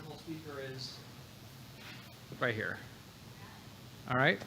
internal speaker is right here. All right.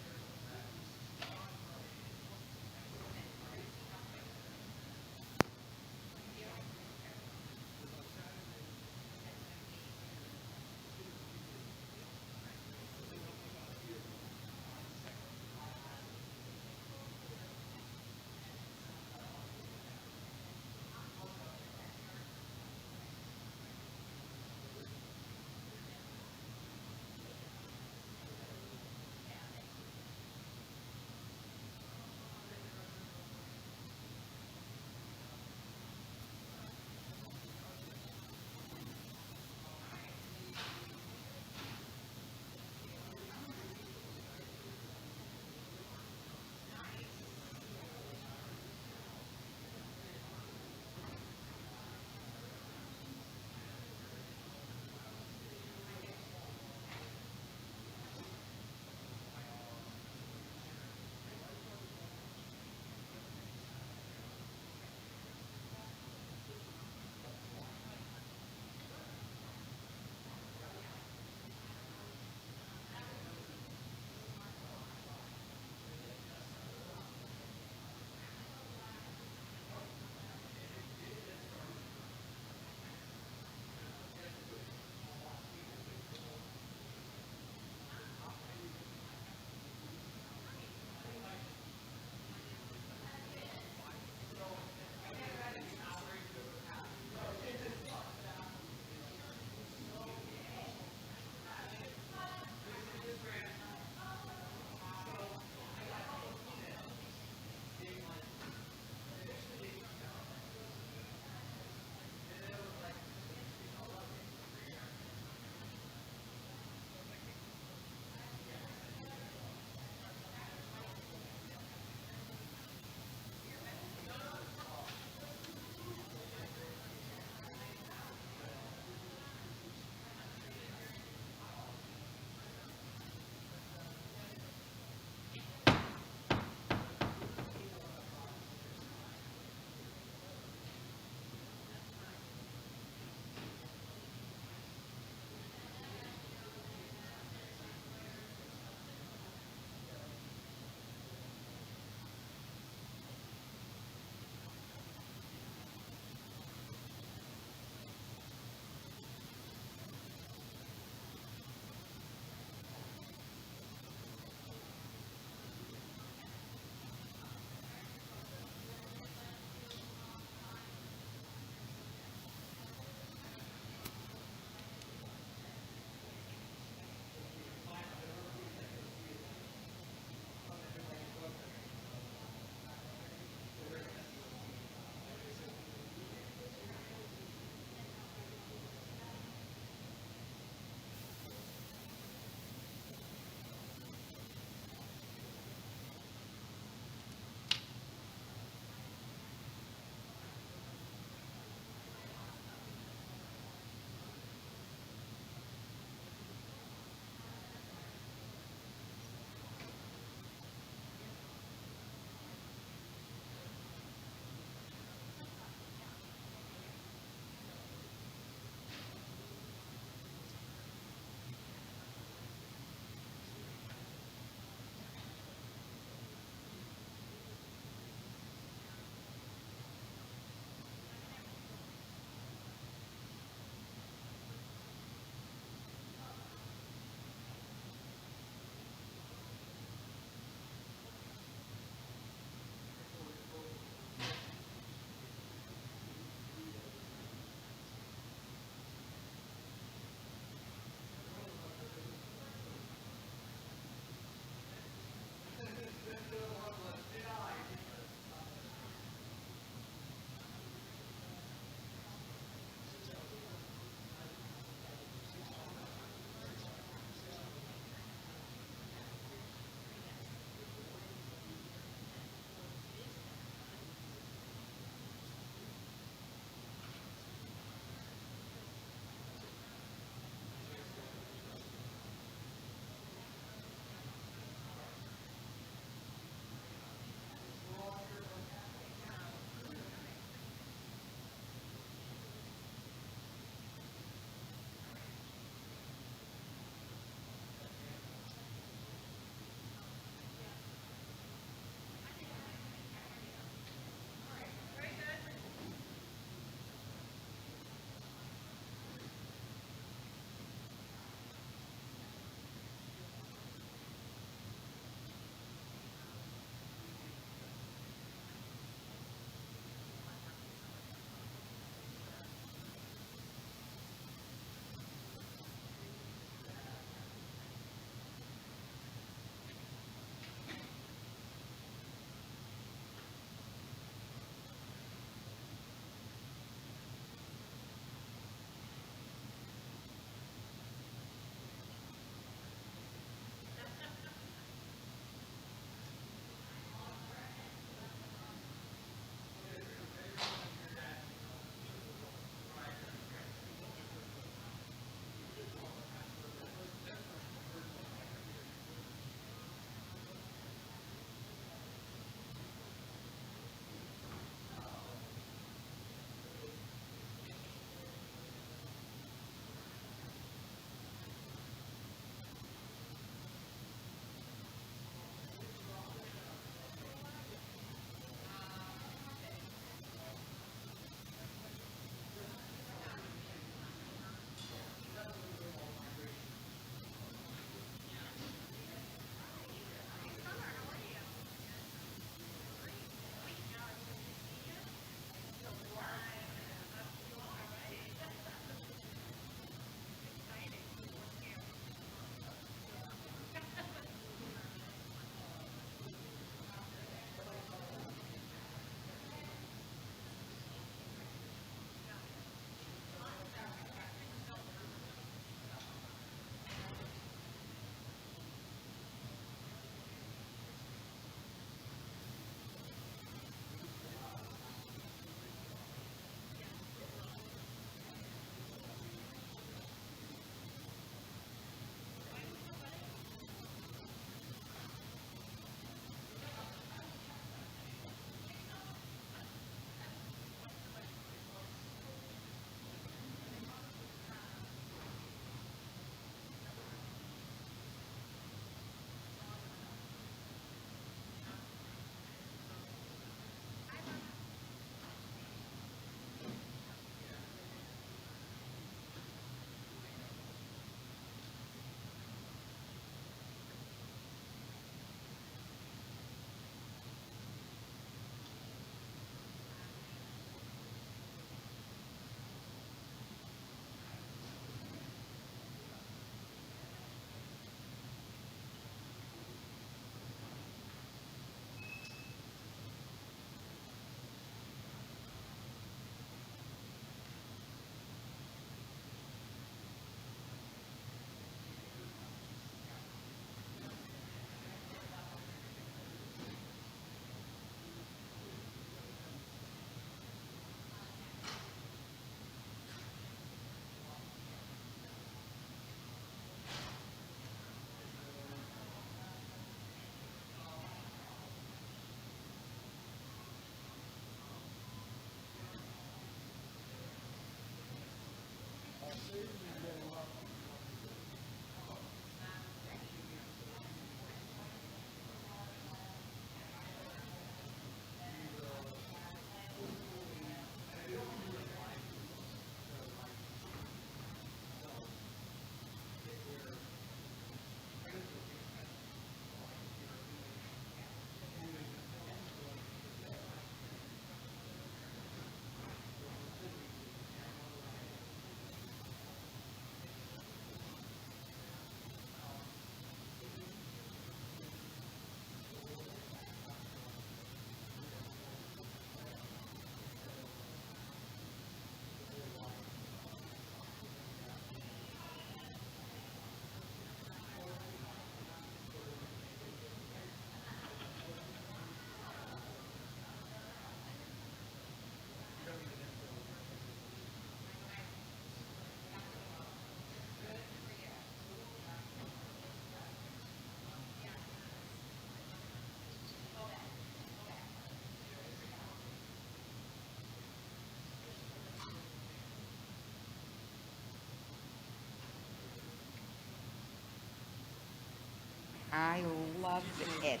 I love it.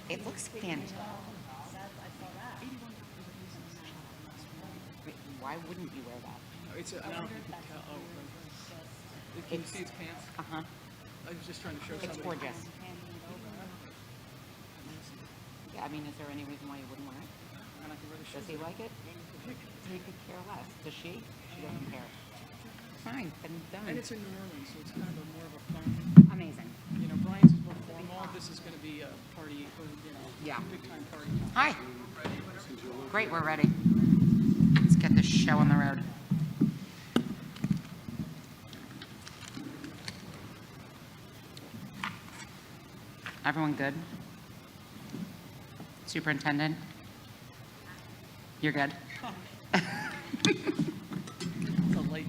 It looks fantastic. Why wouldn't you wear that? It's I don't know if you can tell. Oh, right. Can you see its pants? Uh-huh. I was just trying to show It's somebody. gorgeous. Yeah, I mean, is there any reason why you wouldn't wear it? And I can wear the Does shoes. he like it? He could care less. Does she? She doesn't care. Fine, been done. And it's in New Orleans, so it's kind of more of a fun. Amazing. You know, Brian's is more formal. This is going to be a party, Yeah. big time party. Hi. Great, we're ready. Let's get this show on the road. Everyone good? Superintendent? You're good? It's a late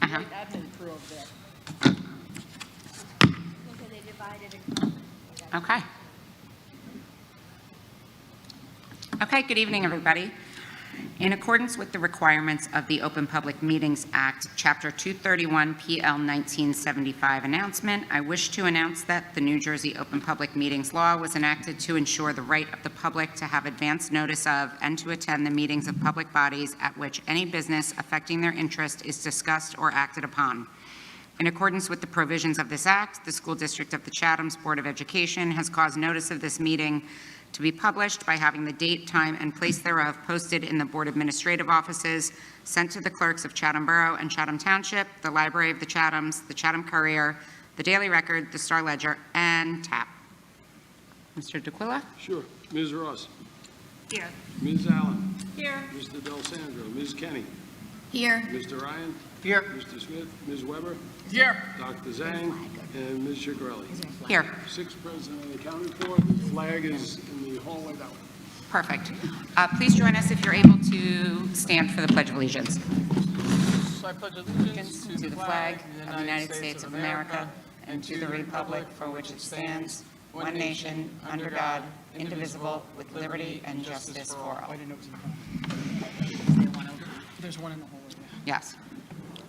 Uh-huh. admin crew over there. Okay. Okay, good evening, everybody. In accordance with the requirements of the Open Public Meetings Act, Chapter 231, PL 1975 announcement, I wish to announce that the New Jersey Open Public Meetings Law was enacted to ensure the right of the public to have advance notice of and to attend the meetings of public bodies at which any business affecting their interest is discussed or acted upon. In accordance with the provisions of this act, the School District of the Chatham's Board of Education has caused notice of this meeting to be published by having the date, time, and place thereof posted in the Board Administrative Offices, sent to the clerks of Chatham Borough and Chatham Township, the Library of the Chathams, the Chatham Courier, the Daily Record, the Star Ledger, and TAP. Mr. DeQuilla? Sure. Ms. Ross. Here. Ms. Allen. Here. Mr. Del Sandro. Ms. Kenny. Here. Mr. Ryan. Here. Mr. Smith. Ms. Weber. Here. Dr. Zhang. And Ms. Chigarelli. Here. 6 present and accounted for. The flag is in the hallway that way. Perfect. Please join us if you're able to stand for the Pledge of Allegiance. So I pledge allegiance To the flag of the United States of America and to the republic for which it stands, one nation, under God, indivisible, with liberty and justice for all. I didn't know it was in the hall. There's one in the hallway. Yes.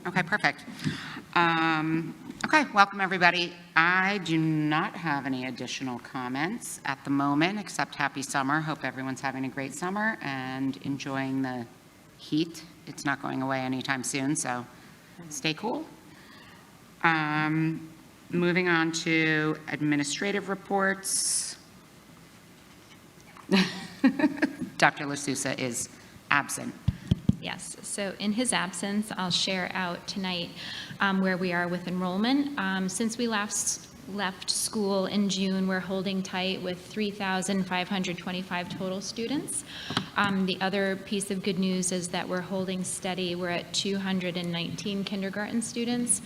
Okay, perfect. Okay, welcome, everybody. I do not have any additional comments at the moment, except happy summer. Hope everyone's having a great summer and enjoying the heat. It's not going away anytime soon, so stay cool. Moving on to administrative reports. Dr. LaSousa is absent. Yes, so in his absence, I'll share out tonight where we are with enrollment. Since we left school in June, we're holding tight with 3,525 total students. The other piece of good news is that we're holding steady. We're at 219 kindergarten students.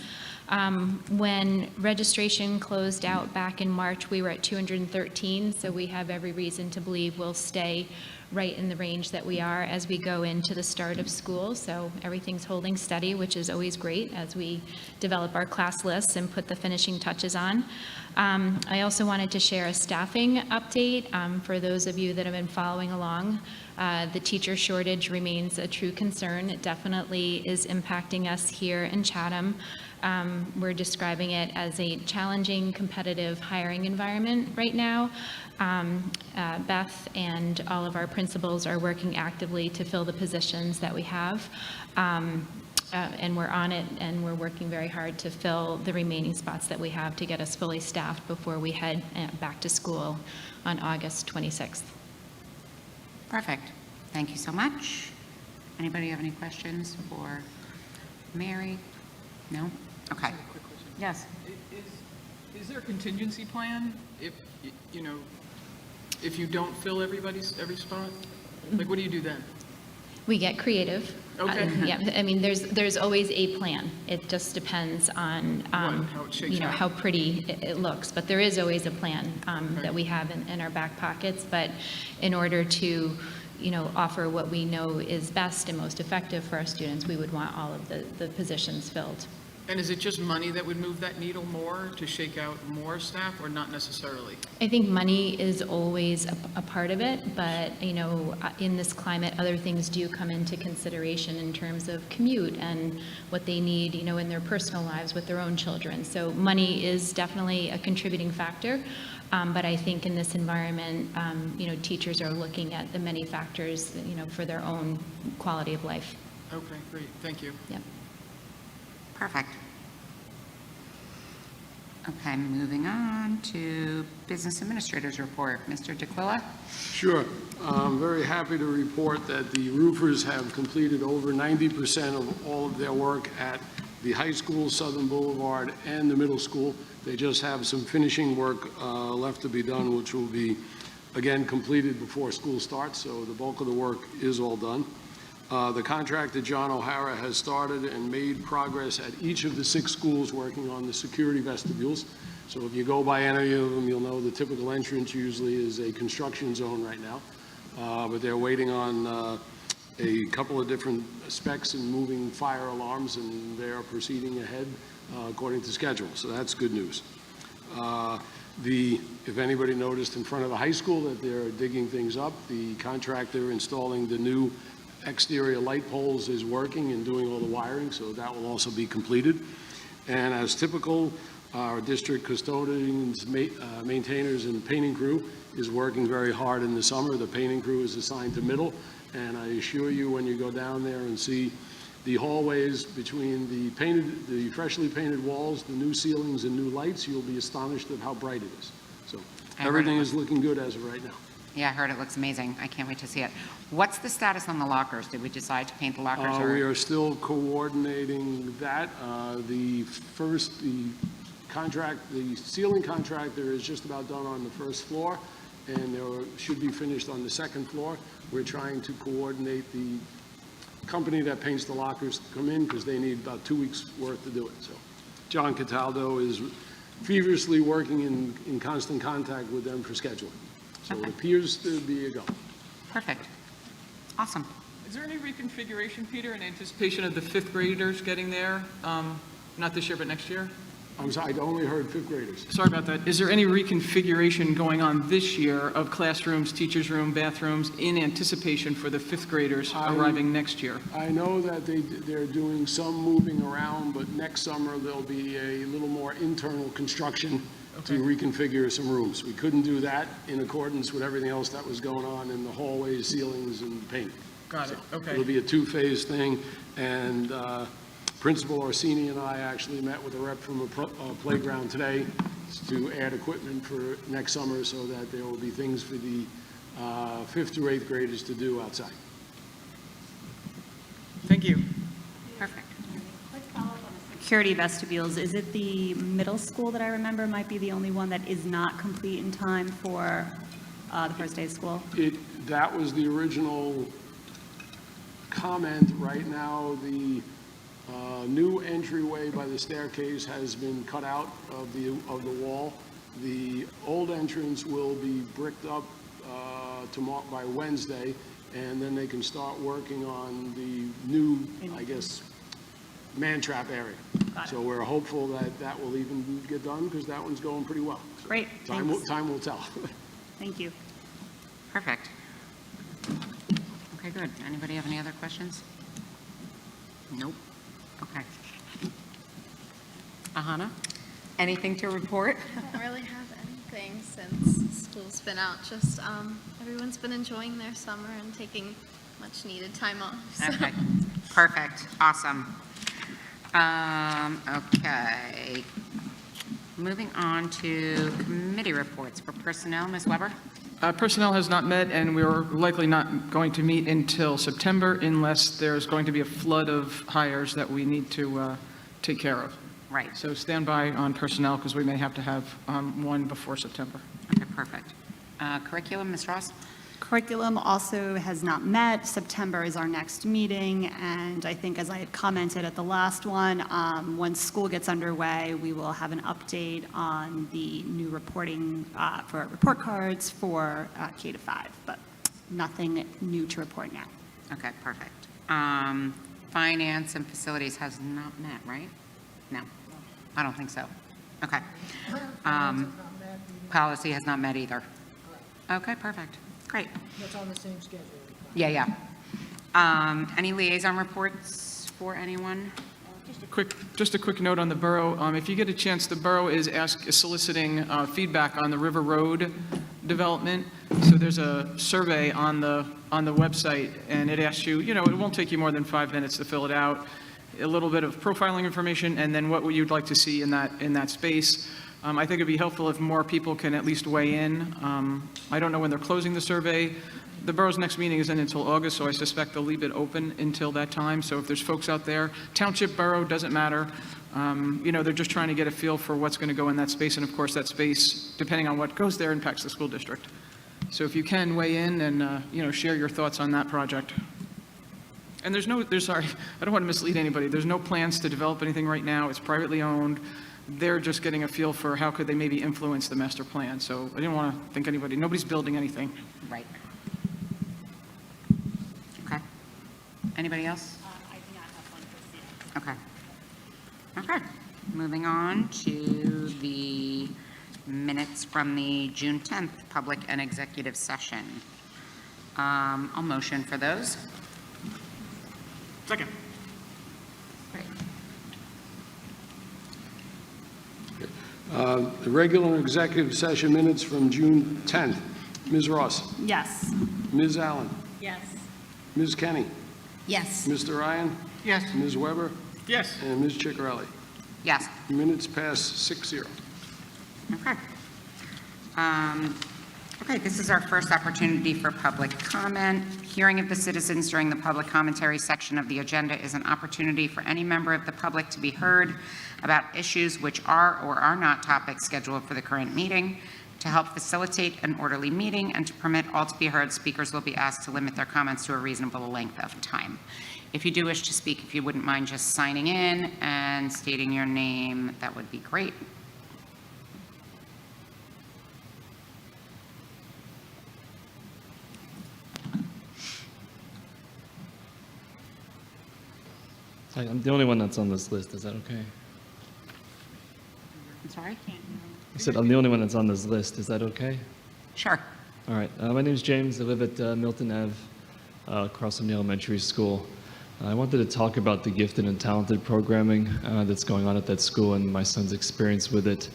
When registration closed out back in March, we were at 213, so we have every reason to believe we'll stay right in the range that we are as we go into the start of school. So everything's holding steady, which is always great as we develop our class lists and put the finishing touches on. I also wanted to share a staffing update for those of you that have been following along. The teacher shortage remains a true concern. It definitely is impacting us here in Chatham. We're describing it as a challenging, competitive hiring environment right now. Beth and all of our principals are working actively to fill the positions that we have. And we're on it, and we're working very hard to fill the remaining spots that we have to get us fully staffed before we head back to school on August 26th. Perfect. Thank you so much. Anybody have any questions for Mary? No? Okay. Quick question. Yes. Is there a contingency plan if, you know, if you don't fill every spot? Like, what do you do then? We get creative. Okay. Yeah, I mean, there's always a plan. It just depends on, How it shakes out. how pretty it looks. But there is always a plan that we have in our back pockets. But in order to, offer what we know is best and most effective for our students, we would want all of the positions filled. And is it just money that would move that needle more to shake out more staff, or not necessarily? I think money is always a part of it, but, you know, in this climate, other things do come into consideration in terms of commute and what they need, you know, in their personal lives with their own children. So money is definitely a contributing factor, but I think in this environment, you know, teachers are looking at the many factors, you know, for their own quality of life. Okay, great, thank you. Yep. Perfect. Okay, moving on to Business Administrator's Report. Mr. DeQuilla? Sure. I'm very happy to report that the roofers have completed over 90% of all of their work at the high school, Southern Boulevard, and the middle school. They just have some finishing work left to be done, which will be, again, completed before school starts, so the bulk of the work is all done. The contractor, John O'Hara, has started and made progress at each of the 6 schools working on the security vestibules. So if you go by any of them, you'll know the typical entrance usually is a construction zone right now. But they're waiting on a couple of different specs and moving fire alarms, and they are proceeding ahead according to schedule. So that's good news. If anybody noticed in front of the high school that they're digging things up, the contractor installing the new exterior light poles is working and doing all the wiring, so that will also be completed. And as typical, our district custodians, maintainers, and painting crew is working very hard in the summer. The painting crew is assigned to middle, and I assure you, when you go down there and see the hallways between the freshly painted walls, the new ceilings, and new lights, you'll be astonished at how bright it is. So everything is looking good as of right now. Yeah, I heard it looks amazing. I can't wait to see it. What's the status on the lockers? Did we decide to paint the lockers? Or? We are still coordinating that. The ceiling contractor is just about done on the first floor, and they should be finished on the second floor. We're trying to coordinate the company that paints the lockers to come in, because they need about 2 weeks' worth to do it. So John Cataldo is feverishly working in constant contact with them for scheduling. So it appears to be a go. Perfect. Awesome. Is there any reconfiguration, Peter, in anticipation of the 5th graders getting there? Not this year, but next year? I'm sorry, I only heard 5th graders. Sorry about that. Is there any reconfiguration going on this year of classrooms, teachers' room, bathrooms, in anticipation for the 5th graders arriving next year? I know that they're doing some moving around, but next summer there'll be a little more internal construction to reconfigure some rooms. We couldn't do that in accordance with everything else that was going on in the hallways, ceilings, and paint. Got it, okay. It'll be a 2-phase thing, and Principal Orsini and I actually met with a rep from a playground today to add equipment for next summer, so that there will be things for the 5th through 8th graders to do outside. Thank you. Perfect. Quick follow-up on the security vestibules. Is it the middle school that I remember might be the only one that is not complete in time for the first day of school? That was the original comment. Right now, the new entryway by the staircase has been cut out of the wall. The old entrance will be bricked up tomorrow by Wednesday, and then they can start working on the new, I guess, man trap area. So we're hopeful that that will even get done, because that one's going pretty well. So Great, time thanks. time will tell. Thank you. Perfect. Okay, good. Anybody have any other questions? Nope. Okay. Ahana, anything to report? I don't really have anything since school's been out. Just everyone's been enjoying their summer and taking much needed time off. So. Okay, perfect, awesome. Okay. Moving on to committee reports for personnel, Ms. Weber? Personnel has not met, and we're likely not going to meet until September unless there's going to be a flood of hires that we need to take care of. Right. So stand by on personnel, because we may have to have one before September. Okay, perfect. Curriculum, Ms. Ross? Curriculum also has not met. September is our next meeting, and I think, as I had commented at the last one, once school gets underway, we will have an update on the new reporting for report cards for K to 5, but nothing new to report now. Okay, perfect. Finance and facilities has not met, right? No, I don't think so. Okay. Policy has not met either. Okay, perfect. Great. That's on the same schedule. Yeah. Any liaison reports for anyone? Just a quick note on the borough. If you get a chance, the borough is soliciting feedback on the River Road development. So there's a survey on the website, and it asks you, it won't take you more than 5 minutes to fill it out. A little bit of profiling information, and then what you'd like to see in that space. I think it'd be helpful if more people can at least weigh in. I don't know when they're closing the survey. The borough's next meeting isn't until August, so I suspect they'll leave it open until that time. So if there's folks out there, township, borough, doesn't matter. They're just trying to get a feel for what's going to go in that space. And of course, that space, depending on what goes there, impacts the school district. So if you can weigh in and, share your thoughts on that project. And sorry, I don't want to mislead anybody. There's no plans to develop anything right now. It's privately owned. They're just getting a feel for how could they maybe influence the master plan. So I didn't want to think nobody's building anything. Right. Okay. Anybody else? I do not have one for students. Okay. Moving on to the minutes from the June 10th public and executive session. I'll motion for those. Second. Great. The regular executive session minutes from June 10th. Ms. Ross? Yes. Ms. Allen? Yes. Ms. Kenny? Yes. Mr. Ryan? Yes. Ms. Weber? Yes. And Ms. Ciccarelli. Yes. Minutes pass 6-0. Okay. Okay, this is our first opportunity for public comment. Hearing of the citizens during the public commentary section of the agenda is an opportunity for any member of the public to be heard about issues which are or are not topics scheduled for the current meeting. To help facilitate an orderly meeting and to permit all to be heard, speakers will be asked to limit their comments to a reasonable length of time. If you do wish to speak, if you wouldn't mind just signing in and stating your name, that would be great. Hi, I'm the only one that's on this list. Is that okay? I'm sorry? I said I'm the only one that's on this list. Is that okay? Sure. All right. My name is James. I live at Milton Ave, across from the elementary school. I wanted to talk about the gifted and talented programming that's going on at that school and my son's experience with it.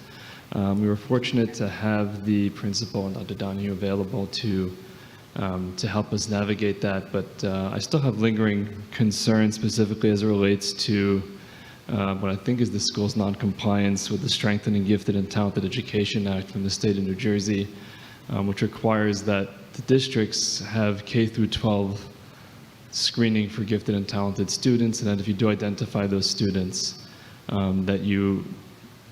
We were fortunate to have the principal and Dr. Donahue available to help us navigate that, but I still have lingering concerns specifically as it relates to what I think is the school's non-compliance with the Strengthening Gifted and Talented Education Act from the state of New Jersey, which requires that the districts have K through 12 screening for gifted and talented students, and that if you do identify those students, that you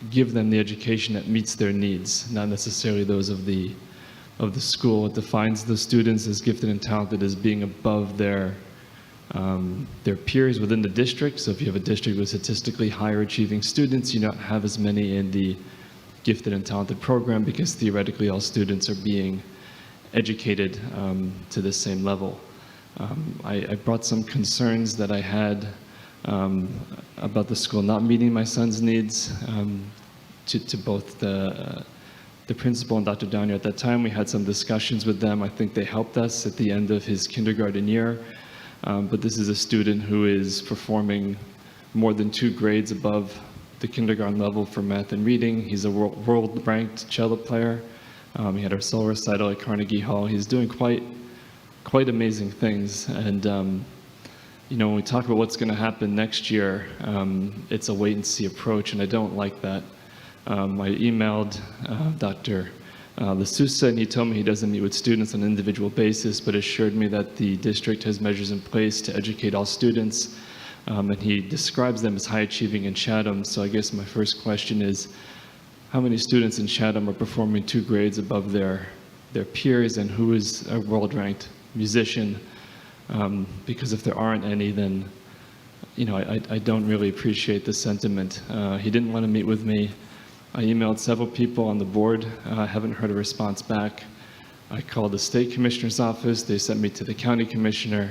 give them the education that meets their needs, not necessarily those of the school. It defines the students as gifted and talented as being above their peers within the district. So if you have a district with statistically higher achieving students, you don't have as many in the gifted and talented program because theoretically all students are being educated to the same level. I brought some concerns that I had about the school not meeting my son's needs to both the principal and Dr. Donahue. At that time, we had some discussions with them. I think they helped us at the end of his kindergarten year. But this is a student who is performing more than 2 grades above the kindergarten level for math and reading. He's a world-ranked cello player. He had our solo recital at Carnegie Hall. He's doing quite amazing things. And when we talk about what's going to happen next year, it's a wait-and-see approach, and I don't like that. I emailed Dr. LaSousa, and he told me he doesn't meet with students on an individual basis, but assured me that the district has measures in place to educate all students, and he describes them as high achieving in Chatham. So I guess my first question is, how many students in Chatham are performing 2 grades above their peers, and who is a world-ranked musician? Because if there aren't any, then I don't really appreciate the sentiment. He didn't want to meet with me. I emailed several people on the board. I haven't heard a response back. I called the state commissioner's office. They sent me to the county commissioner.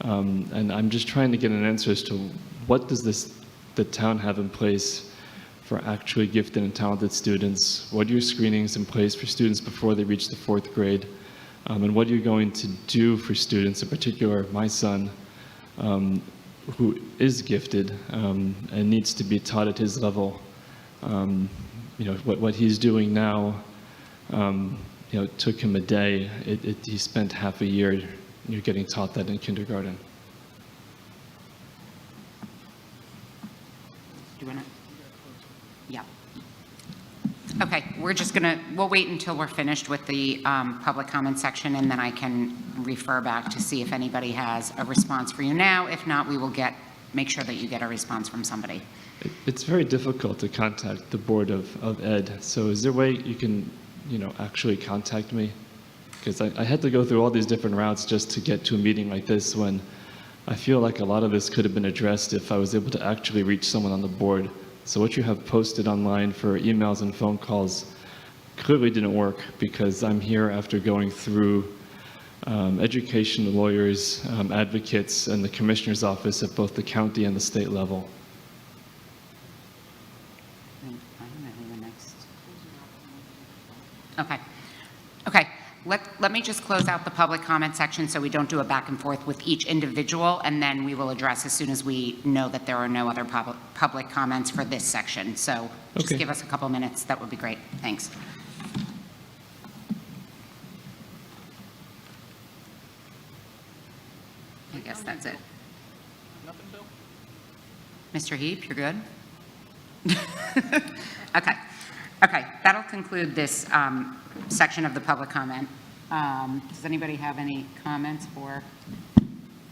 And I'm just trying to get an answer as to what does the town have in place for actually gifted and talented students? What are your screenings in place for students before they reach the 4th grade? And what are you going to do for students, in particular my son, who is gifted and needs to be taught at his level? What he's doing now, it took him a day. He spent half a year getting taught that in kindergarten. Do you want to? Yeah. Okay, we'll wait until we're finished with the public comment section, and then I can refer back to see if anybody has a response for you now. If not, we will make sure that you get a response from somebody. It's very difficult to contact the Board of Ed, so is there a way you can, actually contact me? Because I had to go through all these different routes just to get to a meeting like this, when I feel like a lot of this could have been addressed if I was able to actually reach someone on the board. So what you have posted online for emails and phone calls clearly didn't work, because I'm here after going through education, lawyers, advocates, and the commissioner's office at both the county and the state level. I don't know who the next. Okay. Let me just close out the public comment section so we don't do a back and forth with each individual, and then we will address as soon as we know that there are no other public comments for this section. So just Okay. give us a couple minutes. That would be great. Thanks. I guess that's it. Mr. Heap, you're good? Okay, that'll conclude this section of the public comment. Does anybody have any comments for? Go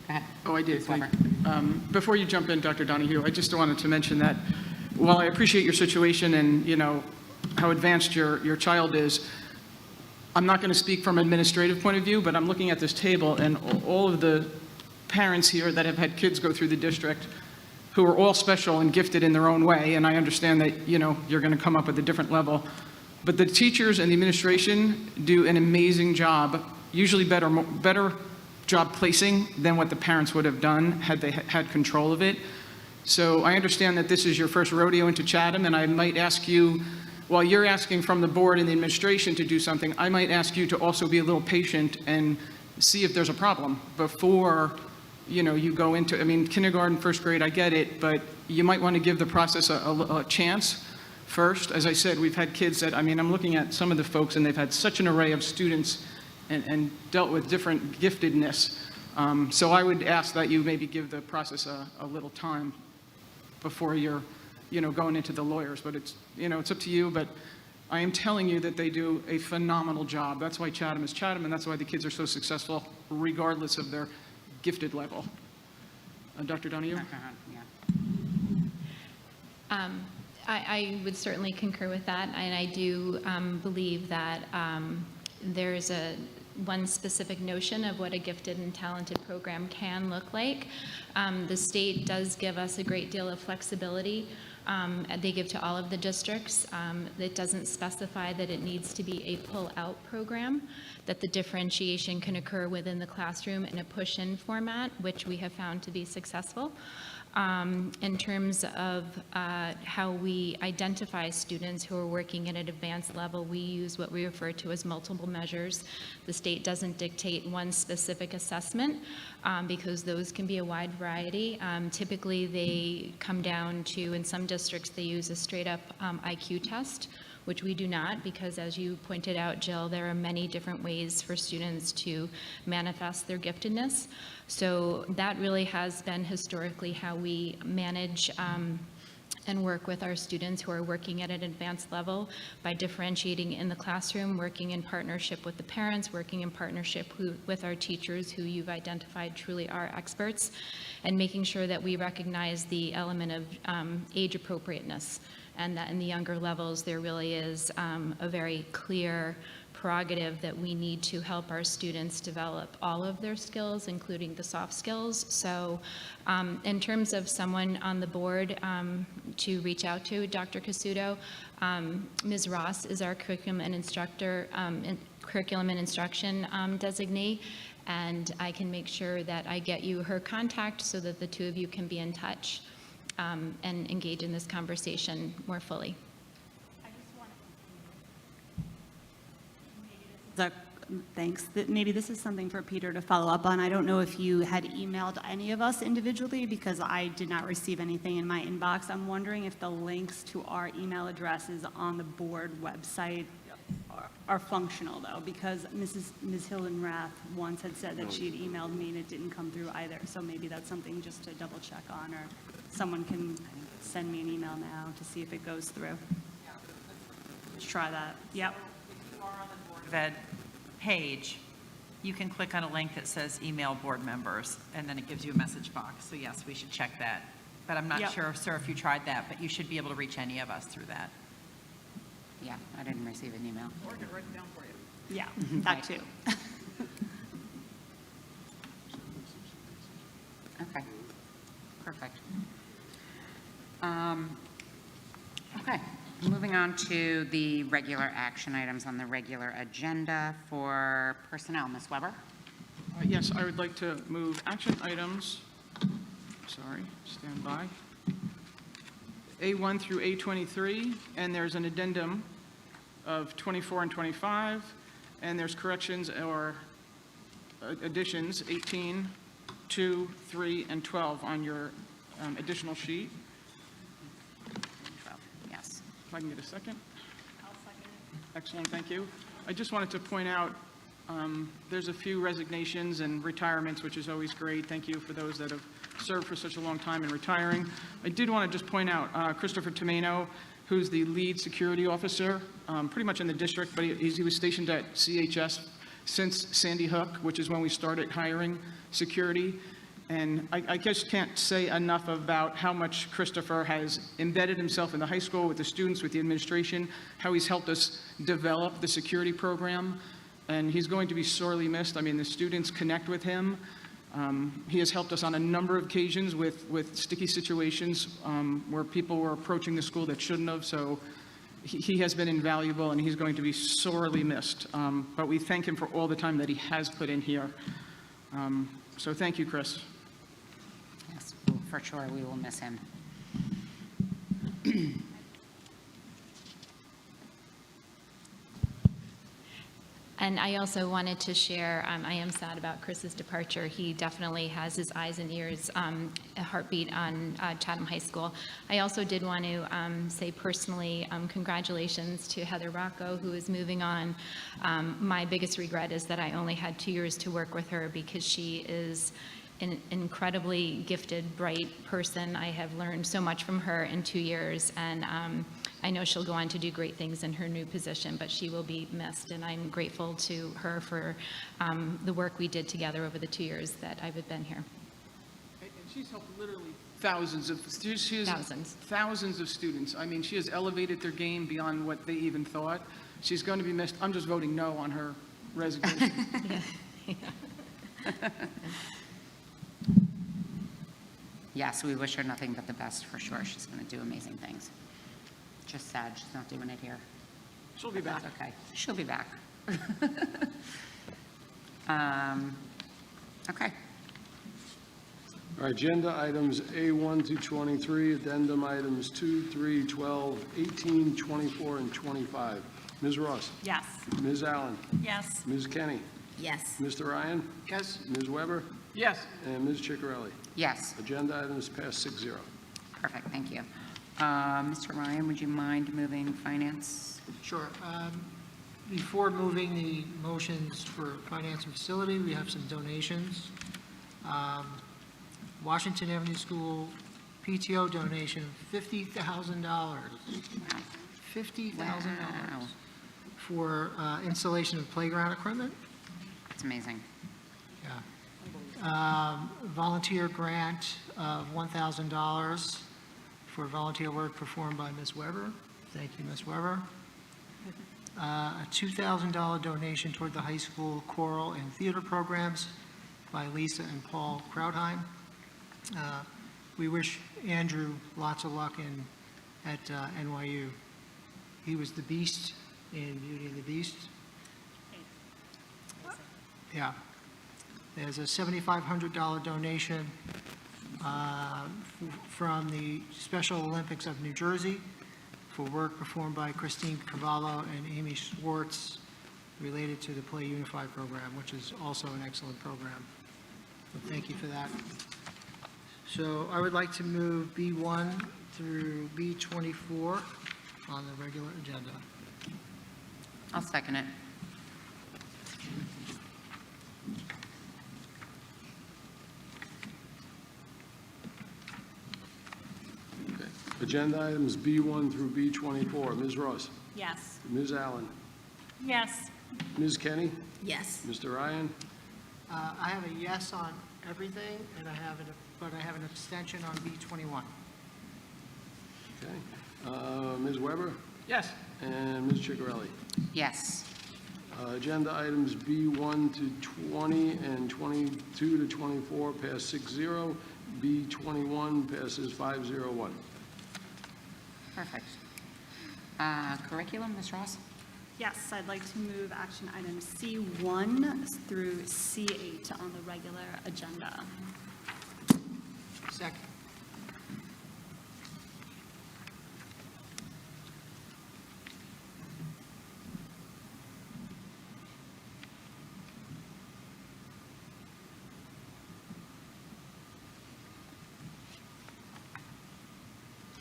ahead. Oh, I did. Ms. Weber. Before you jump in, Dr. Donahue, I just wanted to mention that while I appreciate your situation and, how advanced your child is, I'm not going to speak from an administrative point of view, but I'm looking at this table, and all of the parents here that have had kids go through the district who are all special and gifted in their own way, and I understand that, you're going to come up with a different level. But the teachers and the administration do an amazing job, usually better job placing than what the parents would have done had they had control of it. So I understand that this is your first rodeo into Chatham, and I might ask you, while you're asking from the board and the administration to do something, I might ask you to also be a little patient and see if there's a problem before you go into, kindergarten, first grade, I get it, but you might want to give the process a chance first. As I said, we've had kids that, I'm looking at some of the folks, and they've had such an array of students and dealt with different giftedness. So I would ask that you maybe give the process a little time before you're, going into the lawyers. But it's, it's up to you, but I am telling you that they do a phenomenal job. That's why Chatham is Chatham, and that's why the kids are so successful, regardless of their gifted level. Dr. Donahue? I would certainly concur with that, and I do believe that there is one specific notion of what a gifted and talented program can look like. The state does give us a great deal of flexibility. They give to all of the districts. It doesn't specify that it needs to be a pull-out program, that the differentiation can occur within the classroom in a push-in format, which we have found to be successful. In terms of how we identify students who are working at an advanced level, we use what we refer to as multiple measures. The state doesn't dictate one specific assessment because those can be a wide variety. Typically, they come down to, in some districts, they use a straight-up IQ test, which we do not, because as you pointed out, Jill, there are many different ways for students to manifest their giftedness. So that really has been historically how we manage and work with our students who are working at an advanced level, by differentiating in the classroom, working in partnership with the parents, working in partnership with our teachers who you've identified truly are experts, and making sure that we recognize the element of age appropriateness, and that in the younger levels there really is a very clear prerogative that we need to help our students develop all of their skills, including the soft skills. So in terms of someone on the board to reach out to, Dr. Casuto, Ms. Ross is our curriculum and instruction designee, and I can make sure that I get you her contact so that the two of you can be in touch. and engage in this conversation more fully. Thanks. Maybe this is something for Peter to follow up on. I don't know if you had emailed any of us individually, because I did not receive anything in my inbox. I'm wondering if the links to our email addresses on the board website are functional, though, because Ms. Hildenrath once had said that she had emailed me and it didn't come through either. So maybe that's something just to double check on, or someone can send me an email now to see if it goes through. Let's try that. Yep. If you are on the Board of Ed page, you can click on a link that says email board members, and then it gives you a message box. So yes, we should check that. But I'm not Yep. sure, sir, if you tried that, but you should be able to reach any of us through that. Yeah, I didn't receive an email. Or I can write it down for you. Yeah, that too. Okay, perfect. Okay, moving on to the regular action items on the regular agenda for personnel. Ms. Weber? Yes, I would like to move action items, sorry, stand by, A1 through A23, and there's an addendum of 24 and 25, and there's corrections or additions, 18, 2, 3, and 12 on your additional sheet. 12, yes. If I can get a second. I'll second it. Excellent, thank you. I just wanted to point out, there's a few resignations and retirements, which is always great. Thank you for those that have served for such a long time and retiring. I did want to just point out Christopher Tomeno, who's the lead security officer, pretty much in the district, but he was stationed at CHS since Sandy Hook, which is when we started hiring security. And I just can't say enough about how much Christopher has embedded himself in the high school with the students, with the administration, how he's helped us develop the security program. And he's going to be sorely missed. I mean, the students connect with him. He has helped us on a number of occasions with sticky situations where people were approaching the school that shouldn't have. So he has been invaluable, and he's going to be sorely missed. But we thank him for all the time that he has put in here. So thank you, Chris. Yes, for sure, we will miss him. And I also wanted to share, I am sad about Chris's departure. He definitely has his eyes and ears, a heartbeat on Chatham High School. I also did want to say personally, congratulations to Heather Rocco, who is moving on. My biggest regret is that I only had 2 years to work with her, because she is an incredibly gifted, bright person. I have learned so much from her in 2 years, and I know she'll go on to do great things in her new position, but she will be missed, and I'm grateful to her for the work we did together over the 2 years that I've been here. And she's helped literally thousands of thousands of students. I mean, she has elevated their game beyond what they even thought. She's going to be missed. I'm just voting no on her resignation. Yes, we wish her nothing but the best, for sure. She's going to do amazing things. Just sad she's not doing it here. She'll be back. That's okay. She'll be back. Okay. All right, agenda items A1 through 23, addendum items 2, 3, 12, 18, 24, and 25. Ms. Ross? Yes. Ms. Allen? Yes. Ms. Kenny? Yes. Mr. Ryan? Yes. Ms. Weber? Yes. And Ms. Ciccarelli? Yes, Agenda items passed 6-0. perfect, thank you. Mr. Ryan, would you mind moving finance? Sure. Before moving the motions for finance and facility, we have some donations. Washington Avenue School PTO donation, $50,000. $50,000 Wow. for installation of playground equipment. It's amazing. Yeah. Volunteer grant of $1,000 for volunteer work performed by Ms. Weber. Thank you, Ms. Weber. A $2,000 donation toward the high school choral and theater programs by Lisa and Paul Krautheim. We wish Andrew lots of luck at NYU. He was the Beast in Beauty and the Beast. Yeah. There's a $7,500 donation from the Special Olympics of New Jersey for work performed by Christine Cavallo and Amy Schwartz related to the Play Unified program, which is also an excellent program. So thank you for that. So I would like to move B1 through B24 on the regular agenda. I'll second it. Okay. Agenda items B1 through B24. Ms. Ross? Yes. Ms. Allen? Yes. Ms. Kenny? Yes. Mr. Ryan? I have a yes on everything, and but I have an abstention on B21. Okay. Ms. Weber? Yes. And Ms. Chigarelli? Yes. Agenda items B1 to 20 and 22 to 24 pass 6-0. B21 passes 5-0-1. Perfect. Curriculum, Ms. Ross? Yes, I'd like to move action items C1 through C8 on the regular agenda. Second.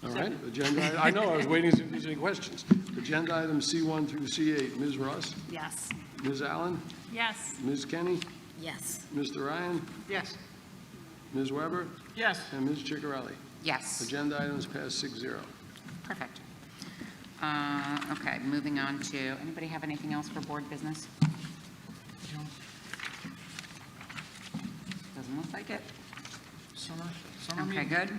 All right, agenda, I know, I was waiting to see if there's any questions. Agenda items C1 through C8. Ms. Ross? Yes. Ms. Allen? Yes. Ms. Kenny? Yes. Mr. Ryan? Yes. Ms. Weber? Yes. And Ms. Chigarelli? Yes. Agenda items pass 6-0. Perfect. Okay, moving on to, anybody have anything else for board business? Doesn't look like it. Summer Okay, meeting. good.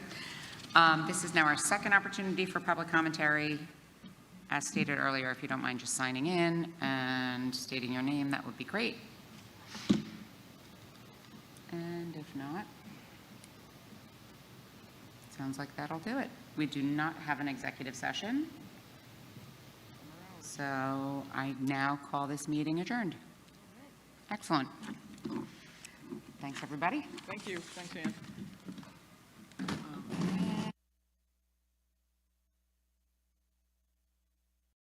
This is now our second opportunity for public commentary. As stated earlier, if you don't mind just signing in and stating your name, that would be great. And if not, sounds like that'll do it. We do not have an executive session. So I now call this meeting adjourned. Excellent. Thanks, everybody. Thank you. Thanks, Ann.